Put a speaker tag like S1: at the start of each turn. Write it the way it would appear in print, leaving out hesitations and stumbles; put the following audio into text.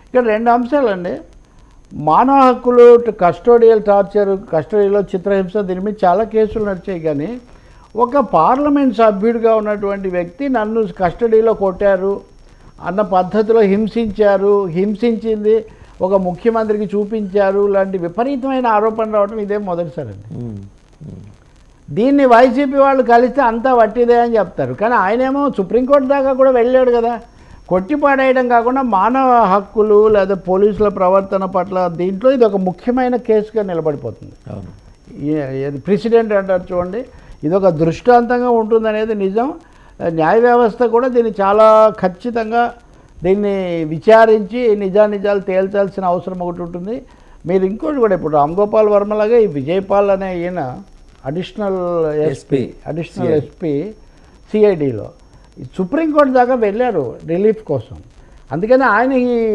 S1: ఇక్కడ రెండు అంశాలండి. మానవ హక్కులు, కస్టోడియల్ టార్చర్, కస్టడీలో చిత్రహింస, దీని మీద చాలా కేసులు నడిచాయి. కానీ ఒక పార్లమెంట్ సభ్యుడిగా ఉన్నటువంటి వ్యక్తి నన్ను కస్టడీలో కొట్టారు అన్న పద్ధతిలో హింసించారు, హింసించింది ఒక ముఖ్యమంత్రికి చూపించారు లాంటి విపరీతమైన ఆరోపణ రావడం ఇదే మొదటిసారండి. దీన్ని వైసీపీ వాళ్ళు కలిస్తే అంతా వట్టిదే అని చెప్తారు. కానీ ఆయనేమో సుప్రీంకోర్టు దాకా కూడా వెళ్ళాడు కదా. కొట్టిపాడేయడం కాకుండా మానవ హక్కులు లేదా పోలీసుల ప్రవర్తన పట్ల దీంట్లో ఇది ఒక ముఖ్యమైన కేసుగా నిలబడిపోతుంది. ప్రెసిడెంట్ అంటారు చూడండి, ఇది ఒక దృష్టాంతంగా ఉంటుందనేది నిజం. న్యాయ వ్యవస్థ కూడా దీన్ని చాలా ఖచ్చితంగా దీన్ని విచారించి నిజానిజాలు తేల్చాల్సిన అవసరం ఒకటి ఉంటుంది. మీరు ఇంకోటి కూడా, ఇప్పుడు రామ్ గోపాల్ వర్మలాగా ఈ విజయపాల్ అనే ఈయన అడిషనల్ ఎస్పీ సిఐడిలో సుప్రీంకోర్టు దాకా వెళ్ళారు రిలీఫ్ కోసం. అందుకని ఆయన ఈ